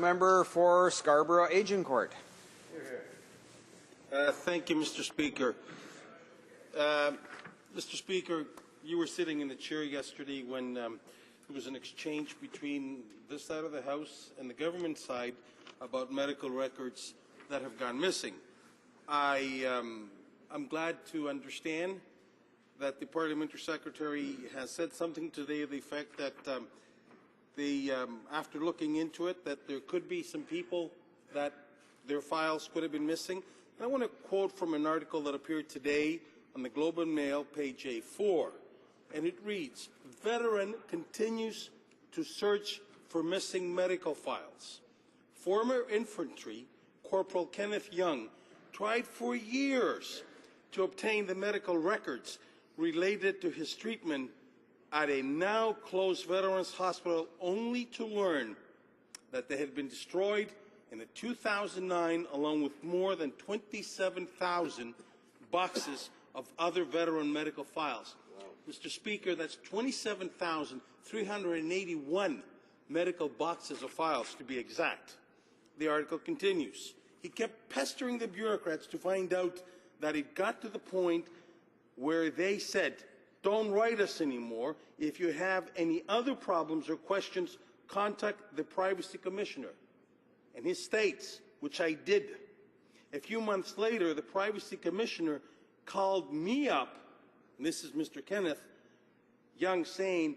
Member for Scarborough Agincourt. Thank you, Mr. Speaker. Mr. Speaker, you were sitting in the chair yesterday when there was an exchange between this side of the House and the government side about medical records that have gone missing. I'm glad to understand that the Parliamentary Secretary has said something today of the effect that after looking into it, that there could be some people that their files could have been missing. And I want to quote from an article that appeared today on the Globe and Mail, page A4, and it reads, "Veteran continues to search for missing medical files. Former infantry Corporal Kenneth Young tried for years to obtain the medical records related to his treatment at a now-closed Veterans Hospital, only to learn that they had been destroyed in 2009, along with more than 27,000 boxes of other veteran medical files." Wow. Mr. Speaker, that's 27,381 medical boxes of files, to be exact. The article continues. He kept pestering the bureaucrats to find out that it got to the point where they said, "Don't write us anymore. If you have any other problems or questions, contact the Privacy Commissioner." And he states, which I did. A few months later, the Privacy Commissioner called me up, and this is Mr. Kenneth Young saying,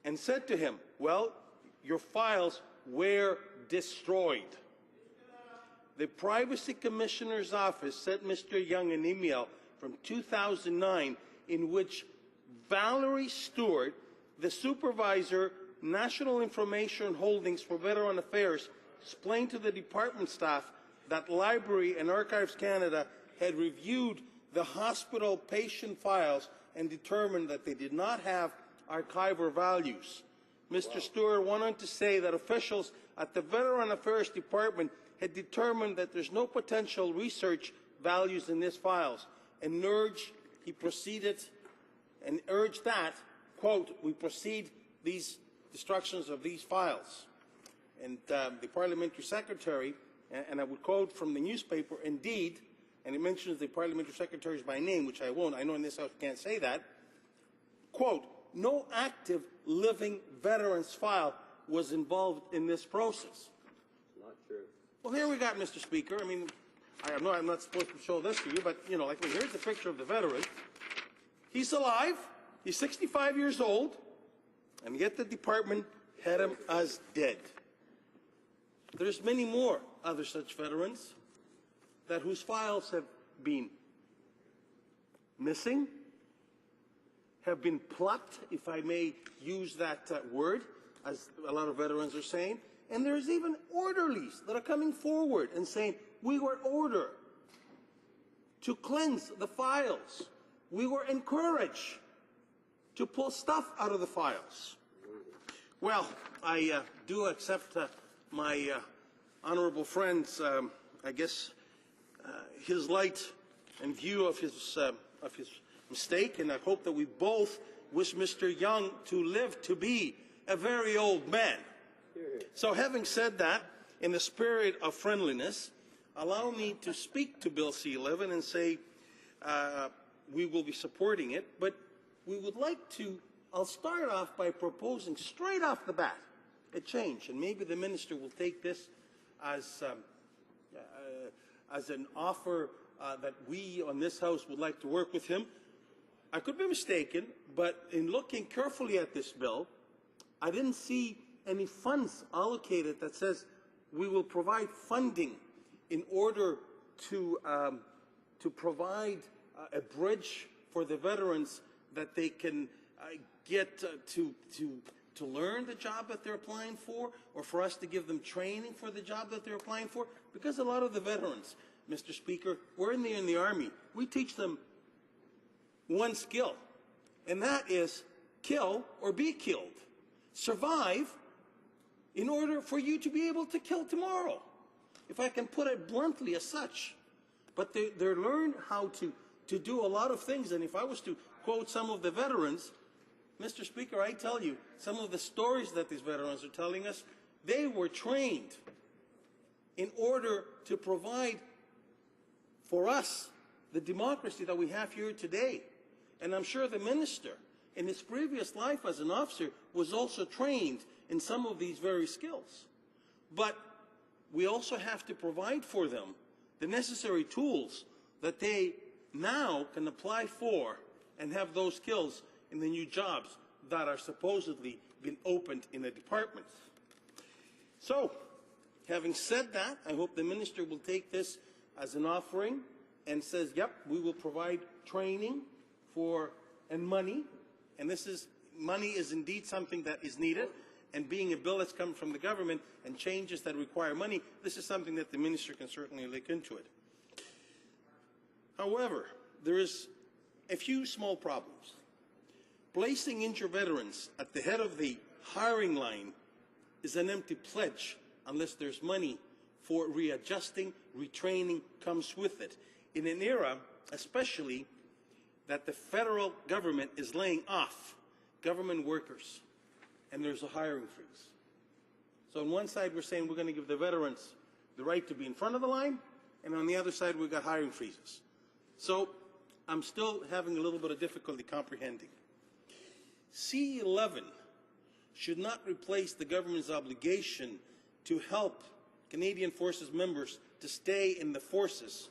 and said to him, "Well, your files were destroyed." The Privacy Commissioner's office sent Mr. Young an email from 2009 in which Valerie Stewart, the supervisor, National Information Holdings for Veteran Affairs, explained to the department staff that Library and Archives Canada had reviewed the hospital patient files and determined that they did not have archival values. Mr. Stewart went on to say that officials at the Veteran Affairs Department had determined that there's no potential research values in these files, and he proceeded and urged that, quote, "we proceed these destructions of these files." And the Parliamentary Secretary, and I would quote from the newspaper, indeed, and it mentions the Parliamentary Secretaries by name, which I won't, I know in this House can't say that, quote, "no active living veterans file was involved in this process." Not true. Well, here we got, Mr. Speaker. I mean, I know I'm not supposed to show this to you, but, you know, like, here's a picture of the veteran. He's alive. He's 65 years old, and yet the department had him as dead. There's many more other such veterans whose files have been missing, have been plucked, if I may use that word, as a lot of veterans are saying, and there's even orderlies that are coming forward and saying, "We were ordered to cleanse the files. We were encouraged to pull stuff out of the files." Well, I do accept my honourable friend's, I guess, his light and view of his mistake, and I hope that we both wish Mr. Young to live to be a very old man. So having said that, in the spirit of friendliness, allow me to speak to Bill C-11 and say we will be supporting it, but we would like to, I'll start off by proposing straight off the bat a change, and maybe the minister will take this as an offer that we on this House would like to work with him. I could be mistaken, but in looking carefully at this bill, I didn't see any funds allocated that says we will provide funding in order to provide a bridge for the veterans that they can get to learn the job that they're applying for, or for us to give them training for the job that they're applying for. Because a lot of the veterans, Mr. Speaker, we're in the Army. We teach them one skill, and that is kill or be killed. Survive in order for you to be able to kill tomorrow, if I can put it bluntly as such. But they learn how to do a lot of things, and if I was to quote some of the veterans, Mr. Speaker, I tell you, some of the stories that these veterans are telling us, they were trained in order to provide for us the democracy that we have here today. And I'm sure the minister, in his previous life as an officer, was also trained in some of these very skills. But we also have to provide for them the necessary tools that they now can apply for and have those skills in the new jobs that are supposedly been opened in the department. So, having said that, I hope the minister will take this as an offering and says, yep, we will provide training and money, and money is indeed something that is needed, and being a bill that's come from the government and changes that require money, this is something that the minister can certainly look into it. However, there is a few small problems. Placing injured veterans at the head of the hiring line is an empty pledge unless there's money for readjusting, retraining comes with it. In an era, especially, that the federal government is laying off government workers, and there's a hiring freeze. So on one side, we're saying we're going to give the veterans the right to be in front of the line, and on the other side, we've got hiring freezes. So I'm still having a little bit of difficulty comprehending. C-11 should not replace the government's obligation to help Canadian Forces members to stay in the forces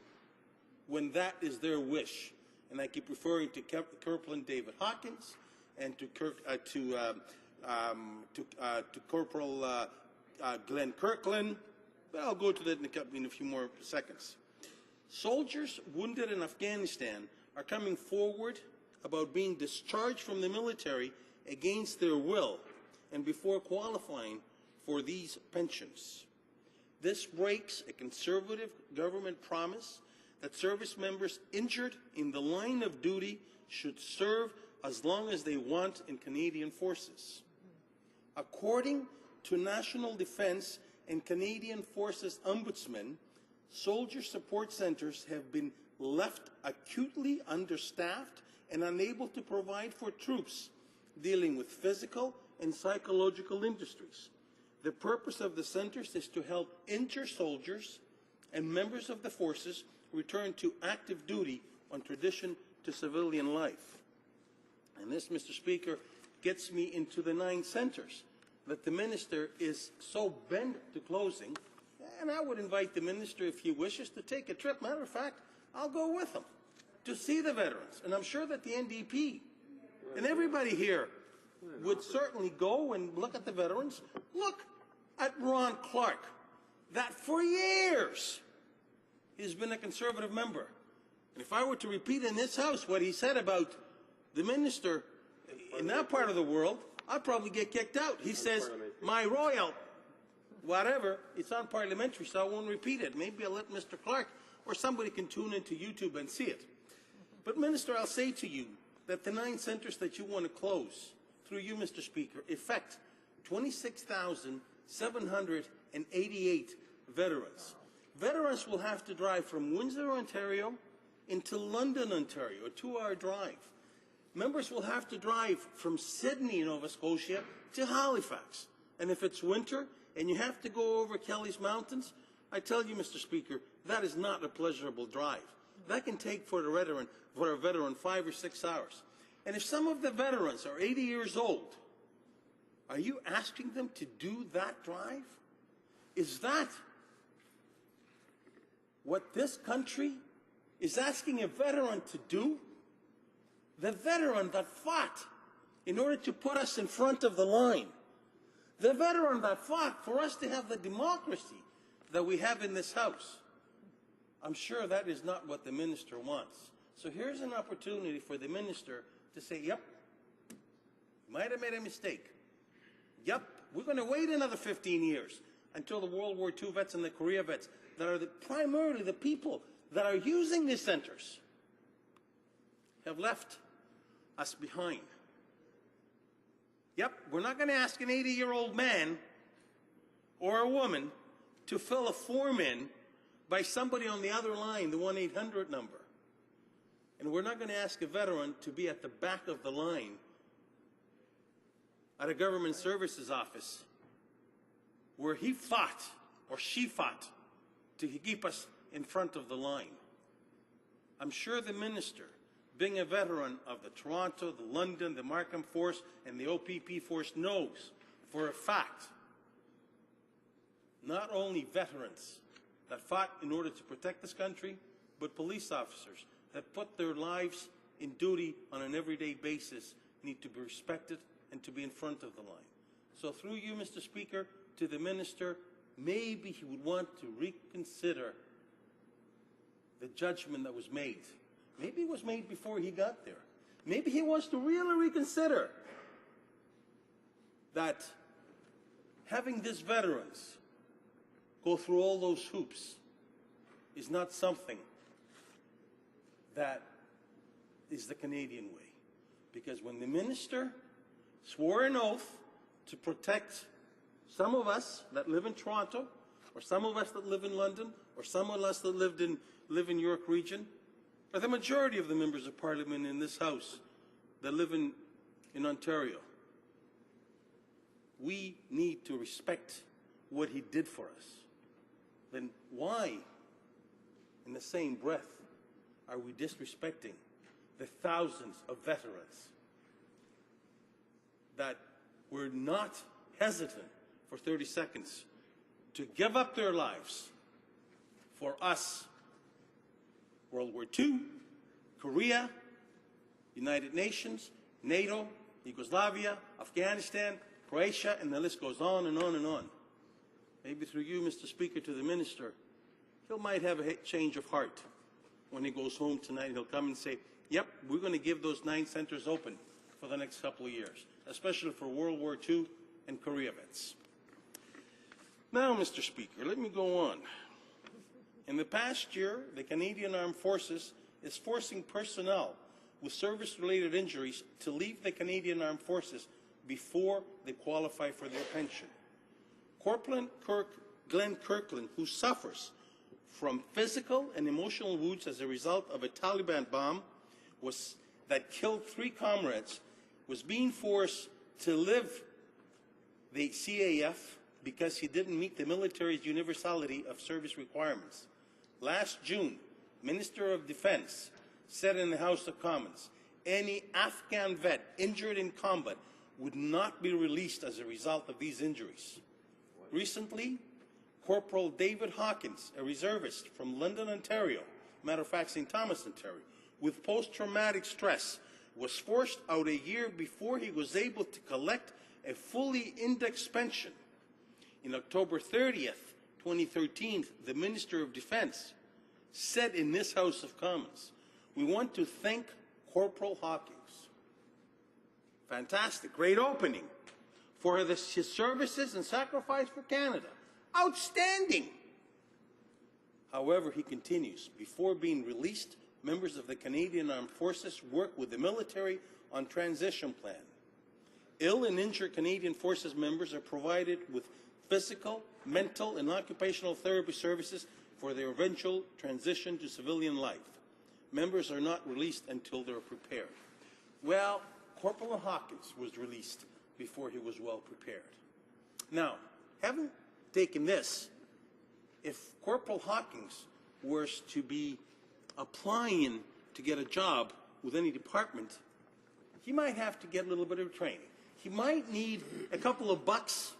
when that is their wish. And I keep referring to Corporal David Hawkins and to Corporal Glenn Kirkland, but I'll go to that in a few more seconds. Soldiers wounded in Afghanistan are coming forward about being discharged from the military against their will and before qualifying for these pensions. This breaks a conservative government promise that service members injured in the line of duty should serve as long as they want in Canadian Forces. According to National Defence and Canadian Forces Ombudsman, soldier support centres have been left acutely understaffed and unable to provide for troops dealing with physical and psychological injuries. The purpose of the centres is to help injured soldiers and members of the forces return to active duty on transition to civilian life. And this, Mr. Speaker, gets me into the 9 centres that the minister is so bent to closing. And I would invite the minister, if he wishes, to take a trip. Matter of fact, I'll go with him to see the veterans. And I'm sure that the NDP and everybody here would certainly go and look at the veterans. Look at Ron Clark, that for years he's been a Conservative member. And if I were to repeat in this House what he said about the minister in that part of the world, I'd probably get kicked out. He says, my royal, whatever, it's unparliamentary, so I won't repeat it. Maybe I'll let Mr. Clark or somebody can tune into YouTube and see it. But, Minister, I'll say to you that the 9 centres that you want to close, through you, Mr. Speaker, affect 26,788 veterans. Veterans will have to drive from Windsor, Ontario, into London, Ontario, a 2-hour drive. Members will have to drive from Sydney, Nova Scotia, to Halifax. And if it's winter and you have to go over Kelly's Mountains, I tell you, Mr. Speaker, that is not a pleasurable drive. That can take for a veteran 5 or 6 hours. And if some of the veterans are 80 years old, are you asking them to do that drive? Is that what this country is asking a veteran to do? The veteran that fought in order to put us in front of the line. The veteran that fought for us to have the democracy that we have in this House. I'm sure that is not what the minister wants. So here's an opportunity for the minister to say, yep, you might have made a mistake. Yep, we're going to wait another 15 years until the World War II vets and the Korea vets that are primarily the people that are using these centres have left us behind. Yep, we're not going to ask an 80-year-old man or a woman to fill a form in by somebody on the other line, the 1-800 number. And we're not going to ask a veteran to be at the back of the line at a government services office where he fought or she fought to keep us in front of the line. I'm sure the minister, being a veteran of the Toronto, the London, the Markham Force, and the OPP Force, knows for a fact not only veterans that fought in order to protect this country, but police officers that put their lives in duty on an everyday basis need to be respected and to be in front of the line. So through you, Mr. Speaker, to the minister, maybe he would want to reconsider the judgment that was made. Maybe it was made before he got there. Maybe he wants to really reconsider that having these veterans go through all those hoops is not something that is the Canadian way. Because when the minister swore an oath to protect some of us that live in Toronto, or some of us that live in London, or some of us that live in York Region, or the majority of the members of Parliament in this House that live in Ontario, we need to respect what he did for us. Then why, in the same breath, are we disrespecting the thousands of veterans that were not hesitant for 30 seconds to give up their lives for us? World War II, Korea, United Nations, NATO, Yugoslavia, Afghanistan, Croatia, and the list goes on and on and on. Maybe through you, Mr. Speaker, to the minister, he might have a change of heart. When he goes home tonight, he'll come and say, yep, we're going to give those 9 centers open for the next couple of years, especially for World War II and Korea vets. Now, Mr. Speaker, let me go on. In the past year, the Canadian Armed Forces is forcing personnel with service-related injuries to leave the Canadian Armed Forces before they qualify for their pension. Corporal Glenn Kirkland, who suffers from physical and emotional wounds as a result of a Taliban bomb that killed 3 comrades, was being forced to leave the CAF because he didn't meet the military's universality of service requirements. Last June, Minister of Defense said in the House of Commons, any Afghan vet injured in combat would not be released as a result of these injuries. Recently, Corporal David Hawkins, a reservist from London, Ontario, matter of fact, St. Thomas, Ontario, with post-traumatic stress, was forced out a year before he was able to collect a fully indexed pension. In October 30th, 2013, the Minister of Defense said in this House of Commons, we want to thank Corporal Hawkins. Fantastic, great opening, for his services and sacrifice for Canada. Outstanding! However, he continues, before being released, members of the Canadian Armed Forces work with the military on transition plan. Ill and injured Canadian Forces members are provided with physical, mental, and occupational therapy services for their eventual transition to civilian life. Members are not released until they're prepared. Well, Corporal Hawkins was released before he was well prepared. Now, having taken this, if Corporal Hawkins was to be applying to get a job with any department, he might have to get a little bit of training. He might need a couple of bucks,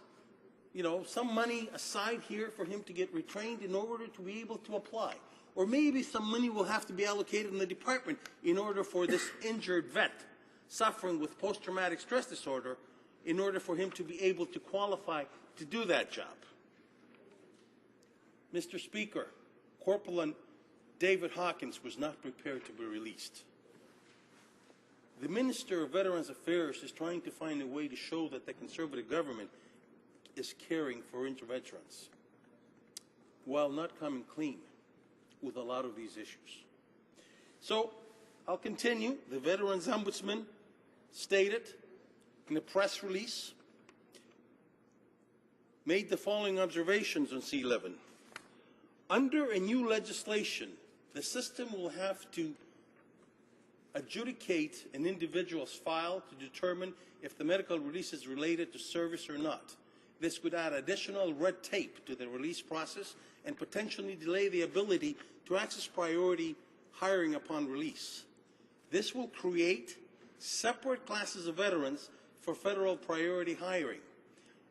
some money aside here for him to get retrained in order to be able to apply. Or maybe some money will have to be allocated in the department in order for this injured vet suffering with post-traumatic stress disorder, in order for him to be able to qualify to do that job. Mr. Speaker, Corporal David Hawkins was not prepared to be released. The Minister of Veterans Affairs is trying to find a way to show that the Conservative government is caring for injured veterans, while not coming clean with a lot of these issues. So, I'll continue. The Veterans Ombudsman stated in a press release, made the following observations on C-11. Under a new legislation, the system will have to adjudicate an individual's file to determine if the medical release is related to service or not. This could add additional red tape to the release process and potentially delay the ability to access priority hiring upon release. This will create separate classes of veterans for federal priority hiring.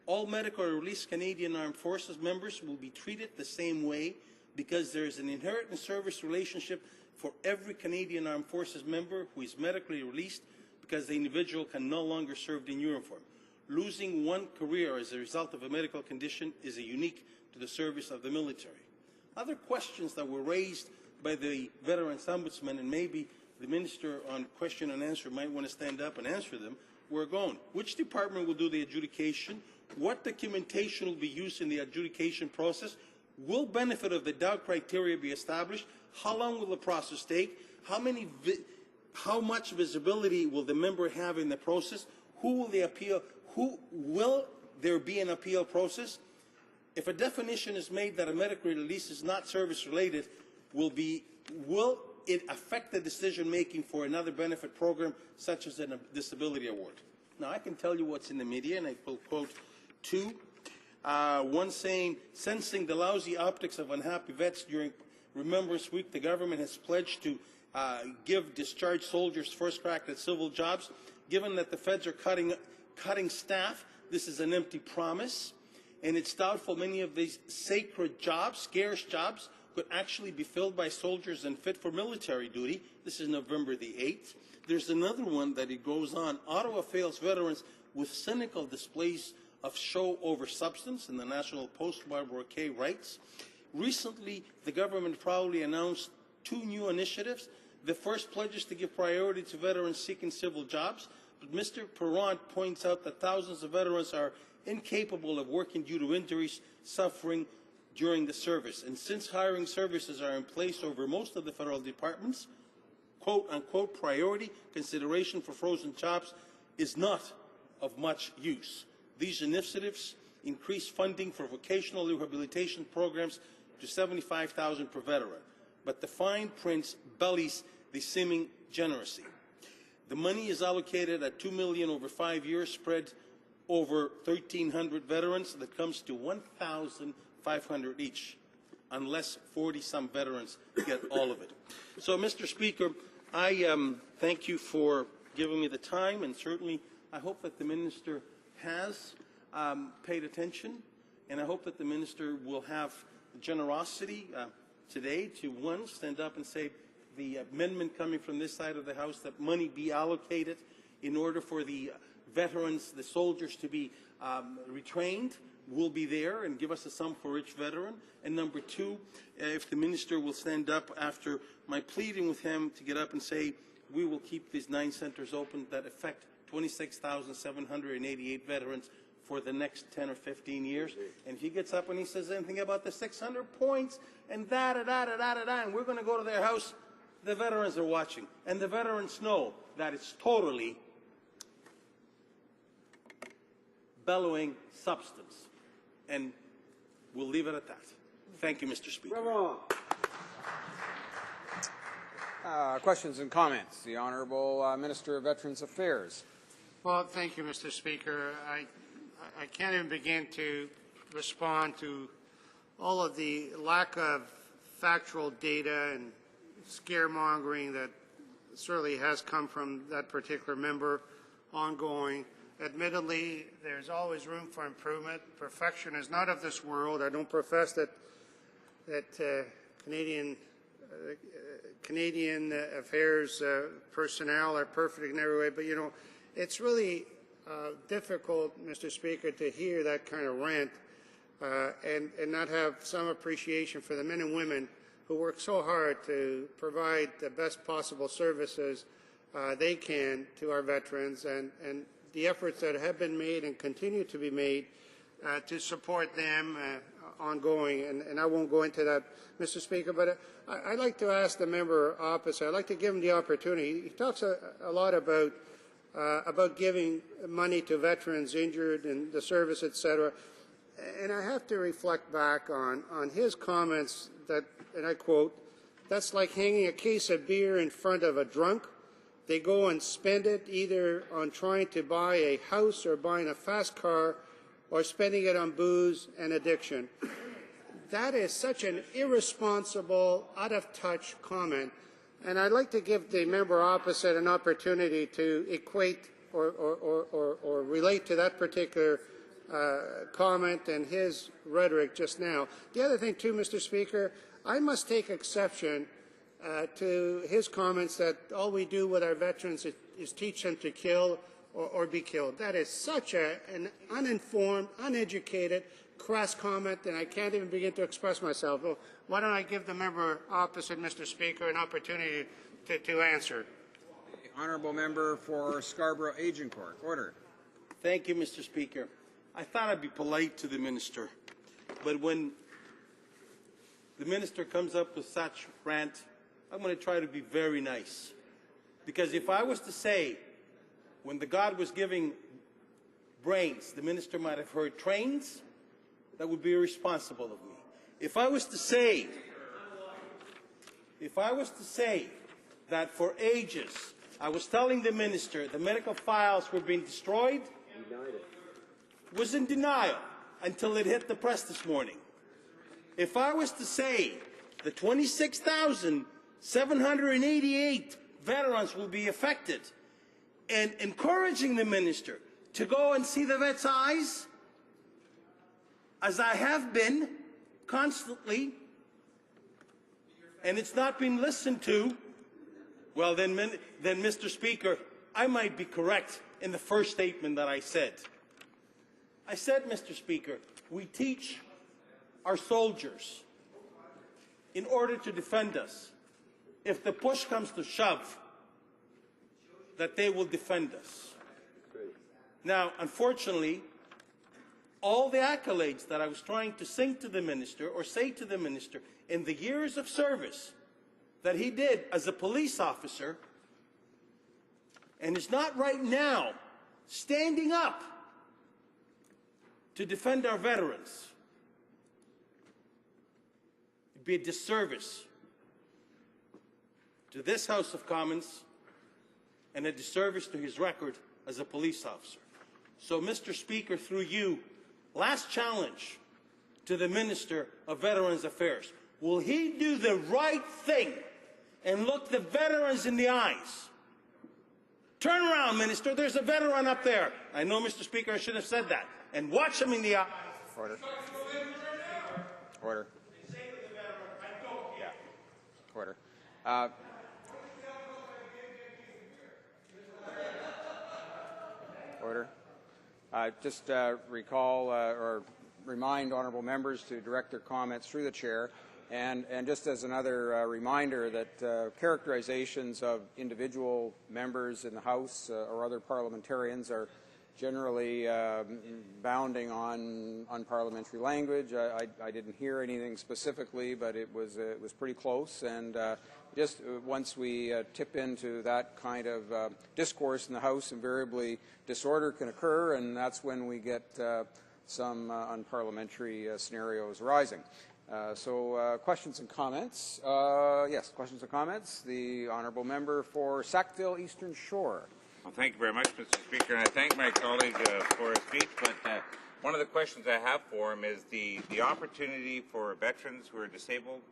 All medical or released Canadian Armed Forces members will be treated the same way because there is an inherent service relationship for every Canadian Armed Forces member who is medically released because the individual can no longer serve in uniform. Losing one career as a result of a medical condition is unique to the service of the military. Other questions that were raised by the Veterans Ombudsman, and maybe the Minister on question and answer might want to stand up and answer them, were going. Which department will do the adjudication? What documentation will be used in the adjudication process? Will benefit of the doubt criteria be established? How long will the process take? How much visibility will the member have in the process? Who will the appeal? Who will there be an appeal process? If a definition is made that a medical release is not service related, will it affect the decision making for another benefit program such as a disability award? Now I can tell you what's in the media, and I will quote two. One saying, sensing the lousy optics of unhappy vets during Remembrance Week, the government has pledged to give discharged soldiers first crack at civil jobs. Given that the feds are cutting staff, this is an empty promise, and it's doubtful many of these sacred jobs, scarce jobs, could actually be filled by soldiers unfit for military duty. This is November the 8th. There's another one that it goes on. Ottawa fails veterans with cynical displays of show over substance, in the National Post, Barbara Kay writes. Recently, the government proudly announced 2 new initiatives. The first pledges to give priority to veterans seeking civil jobs, but Mr. Perrant points out that thousands of veterans are incapable of working due to injuries suffering during the service. And since hiring services are in place over most of the federal departments, quote-unquote priority consideration for frozen jobs is not of much use. These initiatives increase funding for vocational rehabilitation programs to $75,000 per veteran, but the fine print bellies the seeming generosity. The money is allocated at $2 million over 5 years, spread over 1,300 veterans. That comes to $1,500 each, unless 40-some veterans get all of it. So, Mr. Speaker, I thank you for giving me the time, and certainly I hope that the Minister has paid attention, and I hope that the Minister will have the generosity today to, one, stand up and say the amendment coming from this side of the House that money be allocated in order for the veterans, the soldiers, to be retrained will be there and give us a sum for each veteran. And number two, if the Minister will stand up after my pleading with him to get up and say we will keep these 9 centres open that affect 26,788 veterans for the next 10 or 15 years. And if he gets up and he says anything about the 600 points and da-da-da-da-da-da-da, and we're going to go to their house, the veterans are watching. And the veterans know that it's totally bellowing substance. And we'll leave it at that. Thank you, Mr. Speaker. Questions and comments. The Honourable Minister of Veterans Affairs. Well, thank you, Mr. Speaker. I can't even begin to respond to all of the lack of factual data and scaremongering that certainly has come from that particular member ongoing. Admittedly, there's always room for improvement. Perfection is not of this world. I don't profess that Canadian affairs personnel are perfect in every way, but you know, it's really difficult, Mr. Speaker, to hear that kind of rant and not have some appreciation for the men and women who work so hard to provide the best possible services they can to our veterans, and the efforts that have been made and continue to be made to support them ongoing. And I won't go into that, Mr. Speaker, but I'd like to ask the member opposite. I'd like to give him the opportunity. He talks a lot about giving money to veterans injured in the service, etc. And I have to reflect back on his comments that, and I quote, "That's like hanging a case of beer in front of a drunk. They go and spend it either on trying to buy a house or buying a fast car or spending it on booze and addiction. That is such an irresponsible, out-of-touch comment, and I'd like to give the member opposite an opportunity to equate or relate to that particular comment and his rhetoric just now. The other thing, too, Mr. Speaker, I must take exception to his comments that all we do with our veterans is teach them to kill or be killed. That is such an uninformed, uneducated, crass comment, and I can't even begin to express myself. Well, why don't I give the member opposite, Mr. Speaker, an opportunity to answer? The honourable member for Scarborough Agincourt. Order. Thank you, Mr. Speaker. I thought I'd be polite to the minister, but when the minister comes up with such rant, I'm going to try to be very nice. Because if I was to say, when the God was giving brains, the minister might have heard trains, that would be irresponsible of me. If I was to say that for ages, I was telling the minister the medical files were being destroyed, was in denial until it hit the press this morning. If I was to say the 26,788 veterans will be affected and encouraging the minister to go and see the vet's eyes, as I have been constantly, and it's not been listened to, well then, Mr. Speaker, I might be correct in the first statement that I said. I said, Mr. Speaker, we teach our soldiers in order to defend us. If the push comes to shove, that they will defend us. Now, unfortunately, all the accolades that I was trying to sing to the minister or say to the minister in the years of service that he did as a police officer, and is not right now standing up to defend our veterans, it'd be a disservice to this House of Commons and a disservice to his record as a police officer. So, Mr. Speaker, through you, last challenge to the Minister of Veterans Affairs. Will he do the right thing and look the veterans in the eyes? Turn around, Minister. There's a veteran up there. I know, Mr. Speaker, I should have said that. And watch him in the eyes. Order. Order. Yeah. Order. Order. Just recall or remind honourable members to direct their comments through the chair, and just as another reminder that characterizations of individual members in the House or other parliamentarians are generally bounding on unparliamentary language. I didn't hear anything specifically, but it was pretty close, and just once we tip into that kind of discourse in the House, invariably disorder can occur, and that's when we get some unparliamentary scenarios arising. So questions and comments? Yes, questions and comments. The honourable member for Sackville Eastern Shore. Well, thank you very much, Mr. Speaker, and I thank my colleague for his speech. But one of the questions I have for him is the opportunity for veterans who are disabled,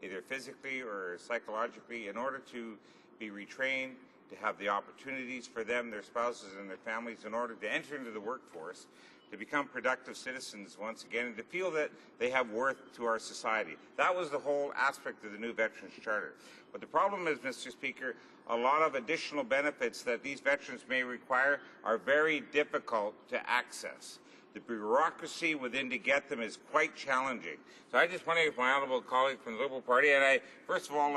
either physically or psychologically, in order to be retrained, to have the opportunities for them, their spouses, and their families in order to enter into the workforce, to become productive citizens once again, and to feel that they have worth to our society. That was the whole aspect of the new Veterans Charter. But the problem is, Mr. Speaker, a lot of additional benefits that these veterans may require are very difficult to access. The bureaucracy within to get them is quite challenging. So I just want to give my honourable colleague from the Liberal Party, and I, first of all,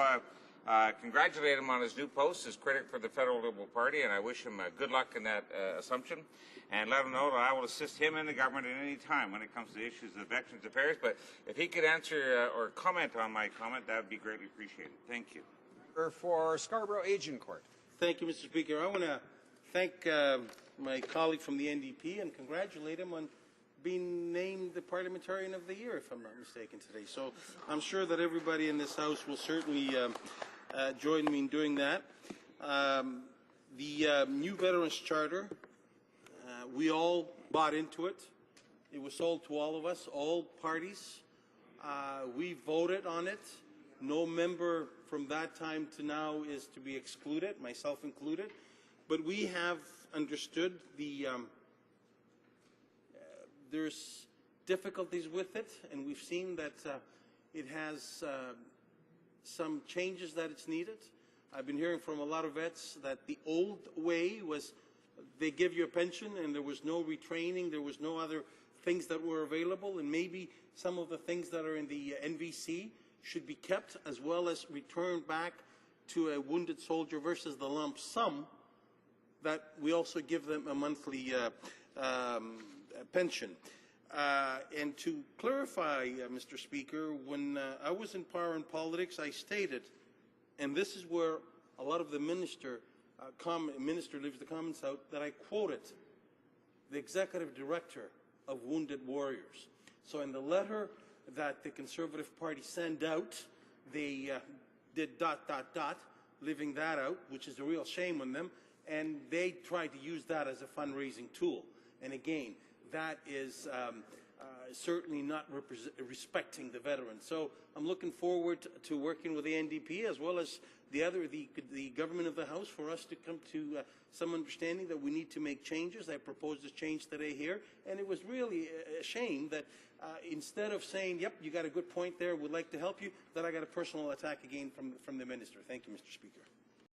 congratulate him on his new post as critic for the Federal Liberal Party, and I wish him good luck in that assumption, and let him know that I will assist him and the government at any time when it comes to issues of Veterans Affairs. But if he could answer or comment on my comment, that would be greatly appreciated. Thank you. For Scarborough Agincourt. Thank you, Mr. Speaker. I want to thank my colleague from the NDP and congratulate him on being named the Parliamentarian of the Year, if I'm not mistaken, today. So I'm sure that everybody in this House will certainly join me in doing that. The new Veterans Charter, we all bought into it. It was sold to all of us, all parties. We voted on it. No member from that time to now is to be excluded, myself included. But we have understood there's difficulties with it, and we've seen that it has some changes that it's needed. I've been hearing from a lot of vets that the old way was they give you a pension and there was no retraining, there was no other things that were available, and maybe some of the things that are in the NVC should be kept as well as returned back to a wounded soldier versus the lump sum that we also give them a monthly pension. And to clarify, Mr. Speaker, when I was in power and politics, I stated, and this is where a lot of the minister leaves the comments out, that I quoted the executive director of Wounded Warriors. So in the letter that the Conservative Party sent out, they did ... leaving that out, which is a real shame on them, and they tried to use that as a fundraising tool. And again, that is certainly not respecting the veterans. So I'm looking forward to working with the NDP as well as the government of the House for us to come to some understanding that we need to make changes. I proposed this change today here, and it was really a shame that instead of saying, yep, you got a good point there, we'd like to help you, that I got a personal attack again from the minister. Thank you, Mr. Speaker.